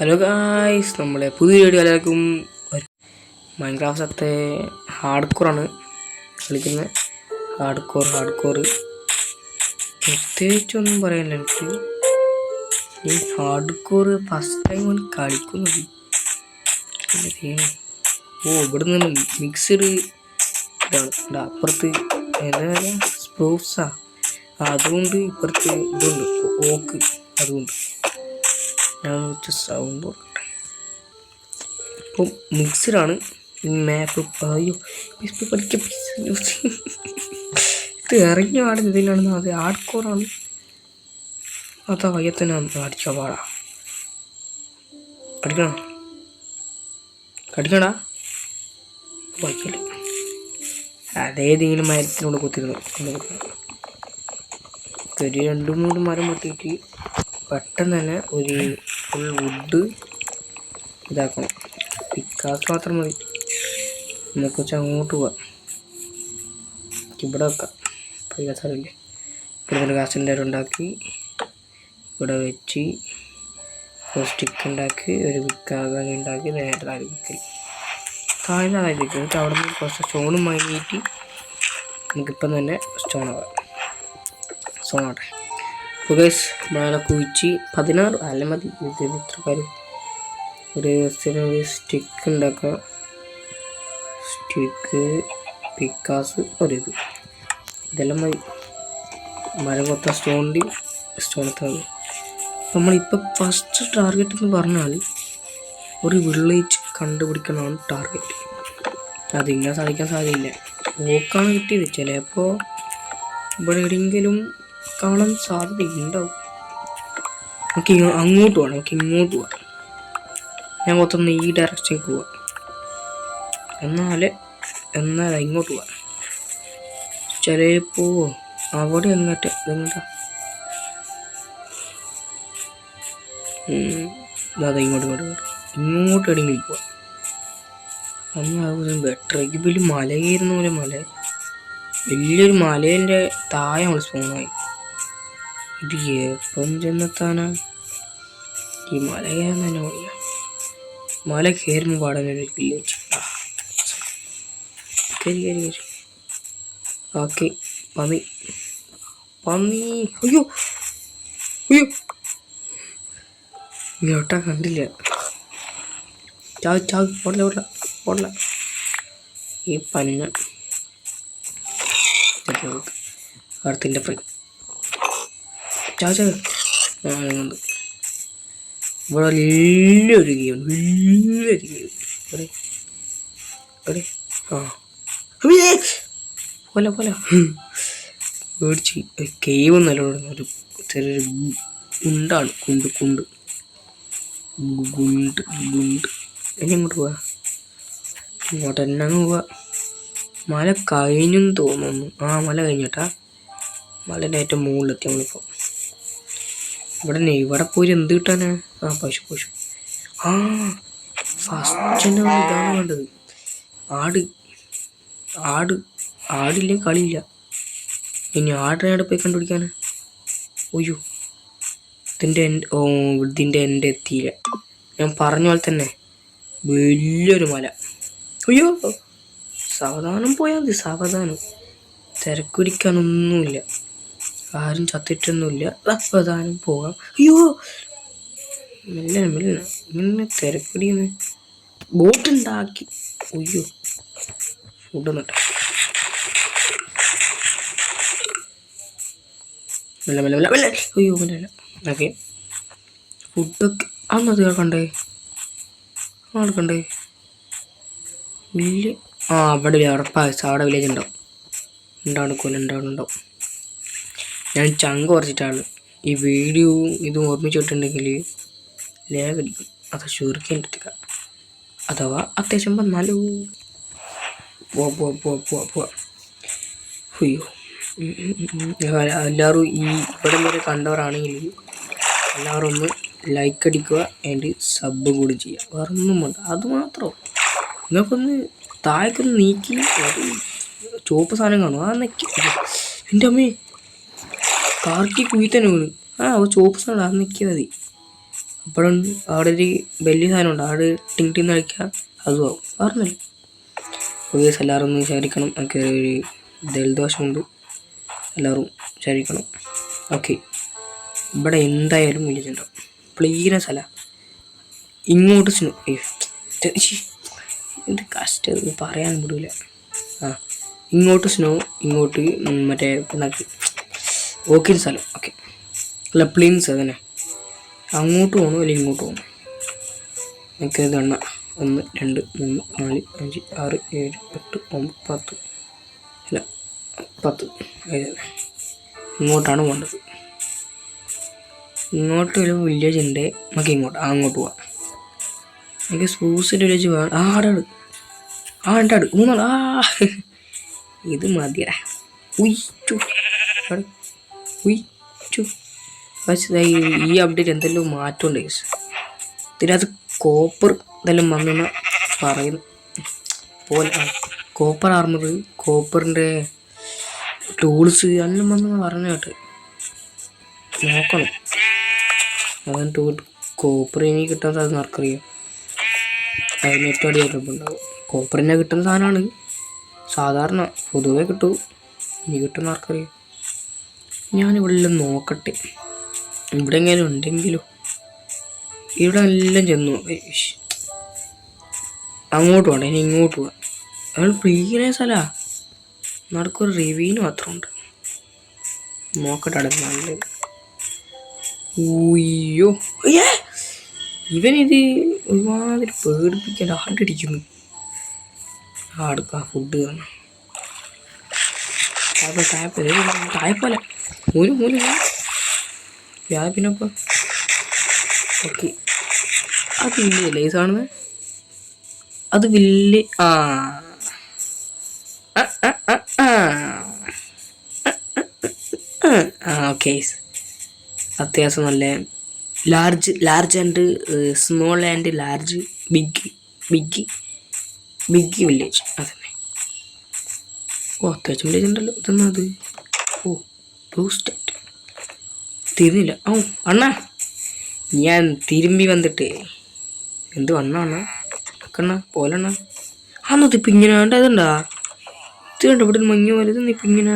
Hello guys, നമ്മളെ പുതിയ video എല്ലാവർക്കും മൈൻക്രാഫ്റ്റത്തെ ഹാർഡ് കോറാണ് കളിക്കുന്നത്. ഹാർഡ് കോർ പ്രത്യേകിച്ചൊന്നും പറയാനില്ല. എനിക്ക് ഈ ഹാർഡ് കോർ ഫസ്റ്റ് ടൈം കളിക്കുന്നത്. ഇവിടെ നിന്ന് മിക്സ്ഡ് ഇതാണ്. അപ്പുറത്ത് എന്താ സ്പ്രൂട്ട്സാ, അതുകൊണ്ട് ഇപ്പുറത്ത് ഇതുണ്ട് ഓക്ക്. അതുകൊണ്ട് ഞാൻ കുറച്ച് സൗണ്ട് കൊടുക്കട്ടെ. ഇപ്പം മിക്സഡാണ് മാപ്പ്. അയ്യോ പഠിക്കാം. ഇത് ഇറങ്ങി ആടുന്ന ഇതിലാണെന്ന്. അത് ഹാർഡ് കോറാണ്. അതാ വയ്യത്തന്നെ അടിക്കാൻ പാടാ. കടിക്കണടാ വയ്ക്കല്. അതേതെങ്കിലും മരത്തിനോട് കുത്തിരുന്നു. ഒരു 2-3 മരം പൊട്ടിയിട്ട് പെട്ടെന്ന് തന്നെ ഒരു ഫുൾ വുഡ് ഇതാക്കണം. പിക്കാസ് മാത്രം മതി. എന്നൊക്കെ വെച്ചാൽ അങ്ങോട്ട് പോവാം. ഇവിടെ വെക്കാം. പൈകാസാറില്ലേ, ഇവിടെ കാസിൻ്റെ ഉണ്ടാക്കി ഇവിടെ വെച്ച് ഒരു സ്റ്റിക്ക് ഉണ്ടാക്കി ഒരു പിക്കാസ് ഉണ്ടാക്കി നേരെ താഴെ വിൽക്കൽ. താഴെ എന്നിട്ട് അവിടെ നിന്ന് കുറച്ച് സ്റ്റോണും വാങ്ങിയിട്ട് നമുക്കിപ്പം തന്നെ സ്റ്റോണാവട്ടെ. ഗൈസ്, മേലെ കുഴിച്ച് 16 അല്ല മതി. ഇത് ഇത്ര കാര്യം ഒരു സ്റ്റിക്ക് ഉണ്ടാക്കുക. സ്റ്റിക്ക്, പിക്കാസ്, ഒരിത്, ഇതെല്ലാം മതി. മരം കൊത്ത സ്റ്റോണത്താൽ നമ്മളിപ്പോൾ ഫസ്റ്റ് ടാർഗറ്റ് എന്ന് പറഞ്ഞാൽ ഒരു വില്ലേജ് കണ്ടുപിടിക്കണമാണ് ടാർഗറ്റ്. അതിങ്ങനെ സാധിക്കാൻ സാധ്യതയില്ല. ഓക്കാണ് കിട്ടിയത്. ചിലപ്പോൾ ഇവിടെ എവിടെയെങ്കിലും കാണാൻ സാധ്യതയുണ്ടാവും. നമുക്ക് അങ്ങോട്ട് പോകാം. നമുക്ക് ഇങ്ങോട്ട് പോവാം. ഞാൻ മൊത്തം ഈ ഡയറക്ഷനിൽ പോവാം. എന്നാൽ ഇങ്ങോട്ട് പോവാം. ചിലപ്പോൾ അവിടെ എങ്ങോട്ടാ ഇങ്ങോട്ട് എവിടെയെങ്കിലും പോവാം. അന്ന് ബെറ്റർ. ഇത് വലിയ മല കയറുന്ന പോലെ വലിയൊരു മലേൻ്റെ താഴെ നമ്മൾ സ്പോണായി. ഇത് എപ്പം ചെന്നെത്താനാ? ഈ മല കയറുന്ന തന്നെ മതിയ. മല കയറുമ്പോൾ പാടാൻ ഒരു വില്ലേജ്. കയറി ഓക്കെ. പന്നി. അയ്യോ ഇങ്ങോട്ടാ കണ്ടില്ല. ചാവ് ഓടല. ഈ പന്ന അടുത്തിൻ്റെ ഫ്രീ ചാവ്. ഇവിടെ വലിയൊരു ഗെയിം. പോലെ മേടിച്ച് കേവ് നല്ലോണം. ഒരു ചെറിയൊരു ഗുണ്ടാണ്. ഗുണ്ട് ഇനി ഇങ്ങോട്ട് പോവാ. ഇങ്ങോട്ട് തന്നെ പോവാ. മല കഴിഞ്ഞെന്ന് തോന്നുന്നു. മല കഴിഞ്ഞിട്ടാ. മലേൻ്റെ ഏറ്റവും മുകളിലെത്തി നമ്മളിപ്പോൾ. ഇവിടെ പോയി എന്ത് കിട്ടാനാ? പശു. ഫസ്റ്റ് ഇതാണ് വേണ്ടത്. ആടില്ലേ കളിയില്ല. ഇനി ആടിനെ പോയി കണ്ടുപിടിക്കാനാ. ഒയ്യോ, ഇതിൻ്റെ എൻ്റെ എത്തിയില്ല. ഞാൻ പറഞ്ഞ പോലെ തന്നെ വലിയൊരു മല. അയ്യോ, സാവധാനം പോയാൽ മതി. സാവധാനം, തിരക്കുടിക്കാനൊന്നുമില്ല. ആരും ചത്തിട്ടൊന്നുമില്ല. സാവധാനം പോകാം. അയ്യോ, മെല്ലെ ഇങ്ങനെ തിരക്കുടിന്ന് ബോട്ടുണ്ടാക്കി. അയ്യോ, ഫുഡ് നട്ട മെല്ലെ. അയ്യോ മെല്ലെ. ഓക്കെ, ഫുഡൊക്കെ അന്നത് കേൾക്കണ്ടേ വലിയ. അവിടെ ഉറപ്പാണ്. അവിടെ വില്ലേജ് ഉണ്ടാവും. ഞാൻ ചങ്ക് കുറച്ചിട്ടാണ് ഈ വീഡിയോ ഇത് ഓർമ്മിച്ചിട്ടുണ്ടെങ്കിൽ ലേഗ് അടിക്കും. അത് ചുരുക്കേണ്ടിട്ടുക. അഥവാ അത്യാവശ്യം വന്നാലോ പോവാ. അയ്യോ, എല്ലാവരും ഈ ഇവിടെ വരെ കണ്ടവരാണെങ്കിൽ എല്ലാവരും ഒന്ന് ലൈക്ക് അടിക്കുക, ആൻഡ് സബ് കൂടി ചെയ്യുക. വേറെ ഒന്നും വേണ്ട. അതുമാത്രം. നിങ്ങൾക്കൊന്ന് താഴേക്കൊന്ന് നീക്കി ഒരു ചുവപ്പ് സാധനം കാണും. നെക്കി. എൻ്റെ അമ്മേ, കാർക്കി കുഴി തന്നെ വീണ്. ചുവപ്പ് സാധനം അത് നെക്കിയാൽ മതി. അപ്പോഴും അവിടെ ഒരു വലിയ സാധനമുണ്ട്, അവിടെ ടിങ് ടിന്ന് കളിക്കുക, അതും ആവും. പറഞ്ഞില്ല പുതിയ എല്ലാവരും ഒന്ന് വിചാരിക്കണം. എനിക്ക് ഒരു ജലദോഷമുണ്ട്, എല്ലാവരും വിചാരിക്കണം. ഓക്കെ, ഇവിടെ എന്തായാലും വിളിച്ചിട്ടുണ്ടാവും. പ്ലീന സ്ഥല ഇങ്ങോട്ട് സ്നോ എന്ത് കഷ്ടം പറയാൻ വിടൂല. ഇങ്ങോട്ട് സ്നോ, ഇങ്ങോട്ട് മറ്റേ പിണക്ക് ഓക്കെ സ്ഥലം. ഓക്കെ, അല്ല പ്ലീൻസ് അതന്നെ. അങ്ങോട്ട് പോകണോ അല്ലെങ്കിൽ ഇങ്ങോട്ട് പോകണം? എനിക്ക് ഇതെണ്ണ 1 2 3 4 5 6 7 8 9 10. അല്ല 10 തന്നെ. ഇങ്ങോട്ടാണ് പോകേണ്ടത്. ഇങ്ങോട്ട് ഒരു വില്ലേജ് ഉണ്ട്, നമുക്ക് അങ്ങോട്ട് പോവാം. എനിക്ക് സ്പൂസിൻ്റെ വില്ലേജ് വേണം. ആടാട് ഉണ്ടാട് 3 ഇത് മതിയടാ. ഉയ്ച്ചു പക്ഷേ ഈ അപ്ഡേറ്റ് എന്തെല്ലാം മാറ്റമുണ്ട് ഇതിനകത്ത്. കോപ്പർ ഇതെല്ലാം വന്നെന്ന് പറയുന്നു പോലെ. കോപ്പർ ആർമർ, കോപ്പറിൻ്റെ ടൂൾസ് എല്ലാം വന്നെന്ന് പറഞ്ഞ കേട്ട്. നോക്കണം അതെന്നിട്ട് കോപ്പർ ഇനി കിട്ടാൻ സാധ്യത ആർക്കറിയാം. അതിന് ഏറ്റവും അടിയായിട്ടപ്പോൾ ഉണ്ടാവും. കോപ്പറിനെ കിട്ടുന്ന സാധനമാണ് സാധാരണ പൊതുവേ കിട്ടൂ. ഇനി കിട്ടുന്ന ആർക്കറിയാം. ഞാനിവിടെ നോക്കട്ടെ, ഇവിടെ എങ്ങനെയും ഉണ്ടെങ്കിലോ. ഇവിടെ എല്ലാം ചെന്നു. അങ്ങോട്ട് പോകണ്ട, ഇനി ഇങ്ങോട്ട് പോവാം. അയാൾ പ്രീന സ്ഥലമാണ്, നടക്കൊരു റിവ്യൂവിന് മാത്രമുണ്ട്. നോക്കട്ടെ അവിടെ നല്ലത്. ഉയ്യോ ഇവനിത് ഒരുമാതിരി പേടിപ്പിക്കാണ്ട് ആടിടിക്കുന്നു. ആടുക്ക ഫുഡ് കാണാം. തായപ്പോലെ മൂല വ്യാപിനപ്പം. ഓക്കെ, അത് വലിയ ലൈസ് ആണെന്ന്. അത് വലിയ ഓക്കെ, അത്യാവശ്യം നല്ല large and small and large big village. അതന്നെ. അത്യാവശ്യം വില്ലേജ് ഉണ്ടല്ലോ. ഇതെന്നാ അത്? ബ്ലൂ സ്റ്റേറ്റ് തിരിഞ്ഞില്ല. അണ്ണാ ഞാൻ തിരുമ്പി വന്നിട്ട് എന്ത് വണ്ണ കണ്ണ പോലെണ്ണ ആന്നത് ഇപ്പം ഇങ്ങനെ വേണ്ട. അതുണ്ടാ ഇത് കണ്ട ഇവിടെ മഞ്ഞ പോലെ. ഇതെന്ന് ഇപ്പം ഇങ്ങനെ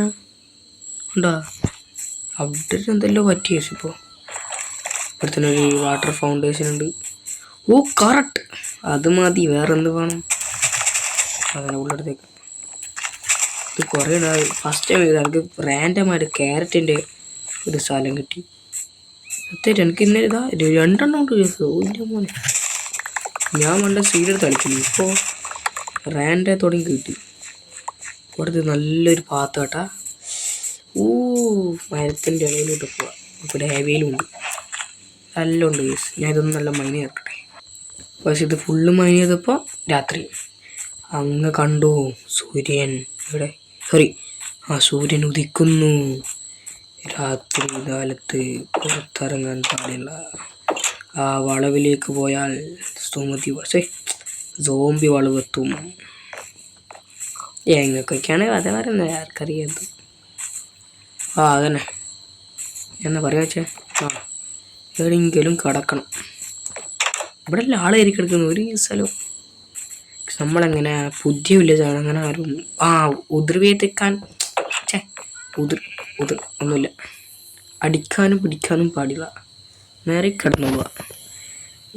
ഉണ്ടാ അവിടെ എന്തെല്ലോ പറ്റിയ ഇപ്പോൾ. ഇവിടെ തന്നെ ഒരു വാട്ടർ ഫൗണ്ടേഷൻ ഉണ്ട്. കറക്റ്റ്, അത് മതി. വേറെ എന്ത് വേണം? അങ്ങനെ ഉള്ളിടത്തേക്ക് ഇത് കുറേ ഫസ്റ്റ് ടൈം ചെയ്ത് എനിക്ക് റാൻഡമായിട്ട് ക്യാരറ്റിൻ്റെ ഒരു സ്ഥലം കിട്ടി. അത്യാവശ്യം എനിക്ക് ഇന്ന ഇതാ 2 ഉണ്ട്. ഇതിൻ്റെ മോനെ ഞാൻ വേണ്ട സീഡെടുത്ത് കളിക്കുന്നു. ഇപ്പോൾ റാൻഡെ തുടങ്ങി കിട്ടി. ഇവിടുത്തെ നല്ലൊരു പാത്ത് കേട്ടാ. മരത്തിൻ്റെ ഇടയിലോട്ട് പോവാം. ഇവിടെ ഹെവിയിലും ഉണ്ട്, എല്ലാം ഉണ്ട്. ഞാൻ ഇതൊന്നും നല്ല മൈൻ ചേർക്കട്ടെ. പക്ഷെ ഇത് ഫുള്ള് മൈൻ ചെയ്തപ്പോൾ രാത്രി അങ്ങ് കണ്ടു സൂര്യൻ. ഇവിടെ സൂര്യൻ ഉദിക്കുന്നു. രാത്രി കാലത്ത് പുറത്തിറങ്ങാൻ പാടില്ല. ആ വളവിലേക്ക് പോയാൽ സോംബി വളവെത്തും. എങ്ങൾക്കൊക്കെയാണ് കഥ പറയുന്നത്, ആർക്കറിയാം. അതന്നെ എന്നാ പറയാ വെച്ചേ. എവിടെയെങ്കിലും കിടക്കണം. ഇവിടെ എല്ലാം ആളായിരിക്കും കിടക്കുന്നു ഒരു സ്ഥലവും. നമ്മളെങ്ങനെ പുതിയ വില്ലേജാണ്, അങ്ങനെ ആരും ഉതിർവേത്തേക്കാൻ ഉതിർ ഒന്നുമില്ല. അടിക്കാനും പിടിക്കാനും പാടില്ല. നേരെ കിടന്നുക.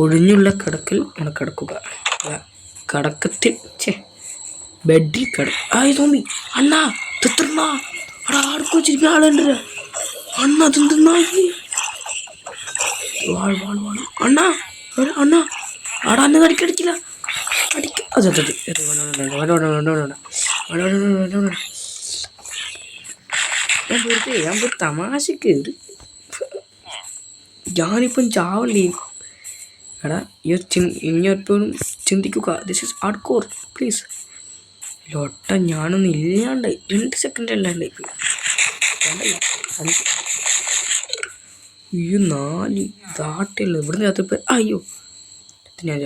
ഒഴിഞ്ഞുള്ള കിടക്കൽ ആണ് കിടക്കുക. കിടക്കത്തിൽ ബെഡിൽ തോന്നി. അണ്ണാ തെത്രണ്ണ അവിടെ ആർക്കും വെച്ചിരിക്കുന്ന ആളുണ്ട്. അണ്ണ അതെന്തെന്നാ അണ്ണാ അണ്ണാ ആടാ അന്നെ അടിക്കടിക്കില്ല. ഞാൻ തമാശക്ക് ഞാനിപ്പം ചാവണ്ടേ. എടാ ഇനിയെപ്പോഴും ചിന്തിക്കുക. This is hard core please. ലൊട്ട ഞാനൊന്നും ഇല്ലാണ്ട് 2 സെക്കൻഡ് അല്ലാണ്ട് 4 ദാട്ടുള്ള ഇവിടുന്ന് രാത്രി. അയ്യോ ഞാൻ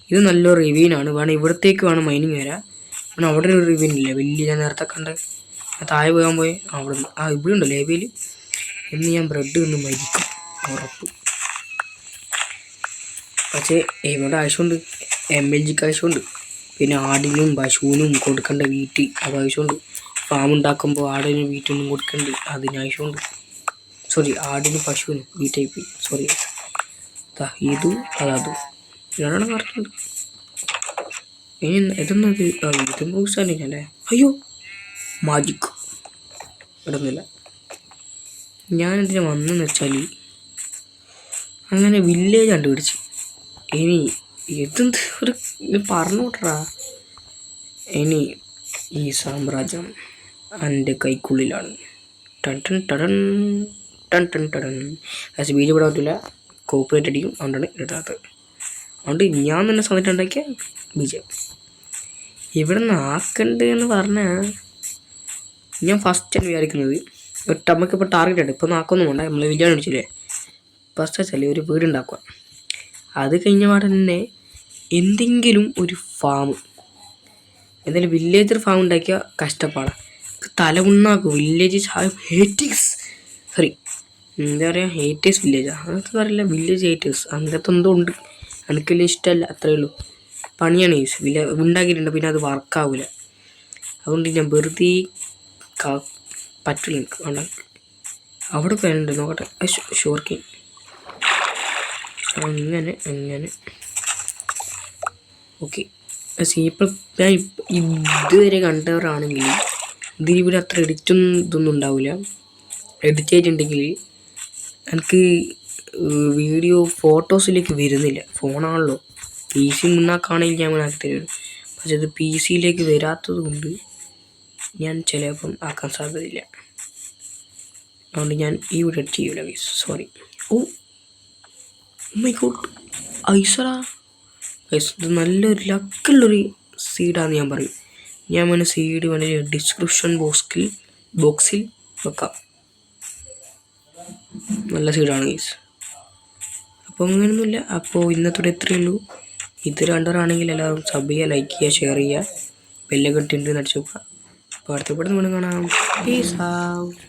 ഇത് നല്ലൊരു റിവ്യൂനാണ്. വേണം ഇവിടത്തേക്ക് വേണം മൈനിങ് വരാം. വേണം അവിടെ ഒരു റിവ്യൂനില്ല വലിയ. ഞാൻ നേരത്തെ കണ്ട് താഴെ പോകാൻ പോയി. അവിടെ ഇവിടെ ഉണ്ടല്ലോ ഹെവിയിൽ. എന്ന് ഞാൻ ബ്രെഡ് ഒന്ന് മരിക്കും ഉറപ്പ്. പക്ഷേ ഇവിടെ ആവശ്യമുണ്ട്, MLGക്ക് ആവശ്യമുണ്ട്. പിന്നെ ആടിനും പശുവിനും കൊടുക്കേണ്ട വീട്ടിൽ അത് ആവശ്യമുണ്ട്. ഫാം ഉണ്ടാക്കുമ്പോൾ ആടിനും വീട്ടിനും കൊടുക്കേണ്ട അതിനാവശ്യമുണ്ട്. സോറി, ആടിനും പശുവിനും വീട്ടൈപ്പ് സോറി ഇതും അതും രണ്ടെണ്ണം കറക്റ്റുണ്ട്. ഇനി ഇതൊന്നത് ഇതും ബ്രൂസാനല്ലേ. അയ്യോ മാജിക് ഇടുന്നില്ല. ഞാനെന്തിനാ വന്നെന്ന് വെച്ചാൽ അങ്ങനെ വില്ലേജ് കണ്ടുപിടിച്ച്. ഇനി ഇതെന്ത് ഒരു പറഞ്ഞു വിട്ടറാ. ഇനി ഈ സാമ്രാജ്യം എൻ്റെ കൈക്കുള്ളിലാണ്. ടൺ ടൺ ടടൻ ടൺ ടൺ ടടൻ. പക്ഷേ ബീജം ഇവിടെ പറ്റില്ല, കോപ്പറേറ്റ് അടിക്കും. അതുകൊണ്ടാണ് ഇടാത്തത്. അതുകൊണ്ട് ഞാൻ തന്നെ സമയത്ത് ഉണ്ടാക്കിയ ബീജം ഇവിടെ നിന്ന് ആക്കണ്ടെന്ന് പറഞ്ഞാൽ ഞാൻ ഫസ്റ്റാണ് വിചാരിക്കുന്നത്. നമുക്കിപ്പോൾ ടാർഗറ്റ് ഉണ്ട്. ഇപ്പോൾ നാക്കൊന്നും വേണ്ട, നമ്മൾ വില്ലാണ് അടിച്ചില്ലേ. ഫസ്റ്റ് വെച്ചാൽ ഒരു വീടുണ്ടാക്കുക. അത് കഴിഞ്ഞ പാടെ തന്നെ എന്തെങ്കിലും ഒരു ഫാം, എന്തായാലും വില്ലേജർ ഫാം ഉണ്ടാക്കിയാൽ കഷ്ടപ്പാടാണ്. തലമുണ്ണാക്കും വില്ലേജ് ഹേറ്റേഴ്സ്. സോറി, എന്താ പറയുക, ഹേറ്റേഴ്സ് വില്ലേജാണ് അങ്ങനത്തെ പറയില്ല, വില്ലേജ് ഹേറ്റേഴ്സ് അങ്ങനത്തെ എന്തോ ഉണ്ട്. എനിക്ക് വലിയ ഇഷ്ടമല്ല, അത്രയേ ഉള്ളൂ. പണിയാണ് ഉണ്ടാക്കിയിട്ടുണ്ട്, പിന്നെ അത് വർക്കാവില്ല. അതുകൊണ്ട് ഞാൻ വെറുതെ പറ്റില്ല എനിക്ക് ഉണ്ടാക്കി. അവിടെ പേരുണ്ട് നോക്കട്ടെ. ഷോർക്കി അങ്ങനെ ഓക്കെ. ഇപ്പം ഞാൻ ഇതുവരെ കണ്ടവരാണെങ്കിൽ ഇതിവിടെ അത്ര ഇതൊന്നും ഉണ്ടാവില്ല. എഡിറ്റ് ചെയ്തിട്ടുണ്ടെങ്കിൽ എനിക്ക് വീഡിയോ ഫോട്ടോസിലേക്ക് വരുന്നില്ല. ഫോണാണല്ലോ, PC മുന്നാക്കാണെങ്കിൽ ഞാൻ ആക്കി തരും. പക്ഷെ അത് PC-യിലേക്ക് വരാത്തത് കൊണ്ട് ഞാൻ ചിലപ്പം ആക്കാൻ സാധ്യതയില്ല. അതുകൊണ്ട് ഞാൻ ഈ വീഡിയോ എഡിറ്റ് ചെയ്യില്ല ഗൈസ്, സോറി. മൈ ഗോഡ് ഐസറാ ഗൈസ്, ഇത് നല്ലൊരു ലക്കുള്ളൊരു സീഡാന്ന് ഞാൻ പറയും. ഞാൻ വേണേൽ സീഡ് വേണമെങ്കിൽ ഡിസ്ക്രിപ്ഷൻ ബോക്സിൽ വെക്കാം. നല്ല സീഡാണ് ഗൈസ്. അപ്പോൾ അങ്ങനെയൊന്നുമില്ല. അപ്പോൾ ഇന്നത്തോടെ എത്രയേ ഉള്ളൂ. ഇത് രണ്ടരാണെങ്കിൽ എല്ലാവരും സബ് ചെയ്യുക, ലൈക്ക് ചെയ്യുക, ഷെയർ ചെയ്യുക, ബെല്ലൊക്കെ ഇട്ടിട്ട് നടിച്ചു നോക്കുക. അപ്പോൾ അടുത്ത പെട്ടെന്ന് കാണാം. Peace out.